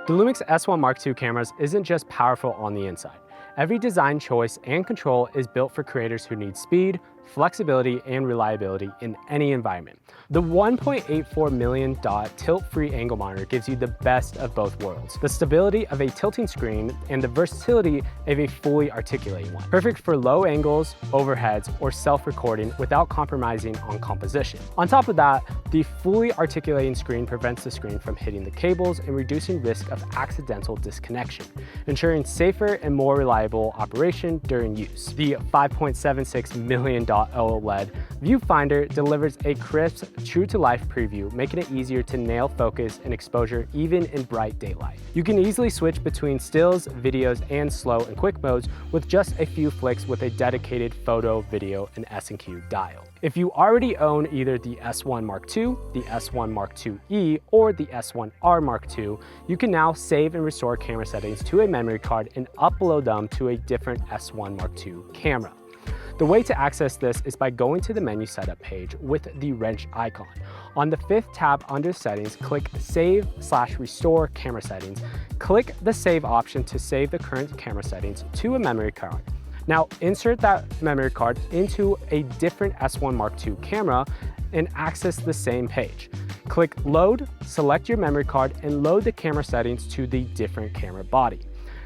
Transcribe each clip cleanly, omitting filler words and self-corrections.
The LUMIX S1 Mark II cameras isn't just powerful on the inside. Every design choice and control is built for creators who need speed, flexibility, and reliability in any environment. The 1.84 million dot tilt-free angle monitor gives you the best of both worlds, the stability of a tilting screen and the versatility of a fully articulating one. Perfect for low angles, overheads, or self-recording without compromising on composition. On top of that, the fully articulating screen prevents the screen from hitting the cables and reducing risk of accidental disconnection, ensuring safer and more reliable operation during use. The 5.76 million dot OLED viewfinder delivers a crisp, true-to-life preview, making it easier to nail focus and exposure even in bright daylight. You can easily switch between stills, videos, and slow and quick modes with just a few flicks with a dedicated photo, video, and S&Q dial. If you already own either the S1 Mark II, the S1 Mark IIe, or the S1R Mark II, you can now save and restore camera settings to a memory card and upload them to a different S1 Mark II camera. The way to access this is by going to the menu setup page with the wrench icon. On the 5th tab under settings, click Save/Restore Camera Settings. Click the Save option to save the current camera settings to a memory card. Now insert that memory card into a different S1 Mark II camera and access the same page. Click Load, select your memory card, and load the camera settings to the different camera body.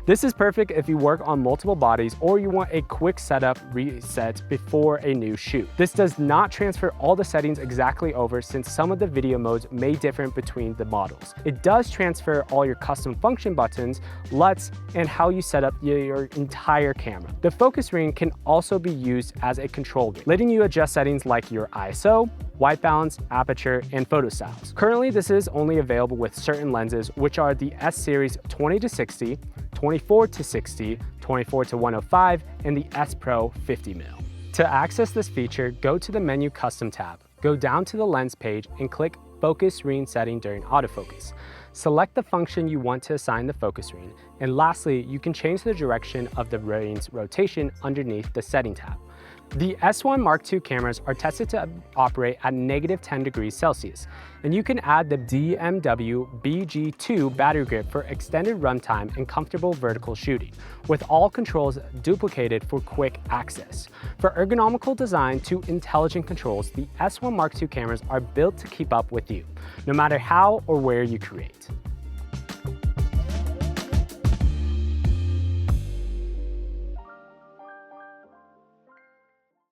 This is perfect if you work on multiple bodies or you want a quick setup reset before a new shoot. This does not transfer all the settings exactly over since some of the video modes may differ between the models. It does transfer all your custom function buttons, LUTs, and how you set up your entire camera. The focus ring can also be used as a control ring, letting you adjust settings like your ISO, white balance, aperture, and photo styles. Currently, this is only available with certain lenses, which are the S Series 20-60, 24-60, 24-105, and the S Pro 50mm. To access this feature, go to the menu Custom tab, go down to the lens page, and click Focus Ring Setting during autofocus. Select the function you want to assign the focus ring, and lastly, you can change the direction of the ring's rotation underneath the Setting tab. The S1 Mark II cameras are tested to operate at -10 degrees Celsius, and you can add the DMW BG2 battery grip for extended runtime and comfortable vertical shooting, with all controls duplicated for quick access. For ergonomical design to intelligent controls, the S1 Mark II cameras are built to keep up with you, no matter how or where you create.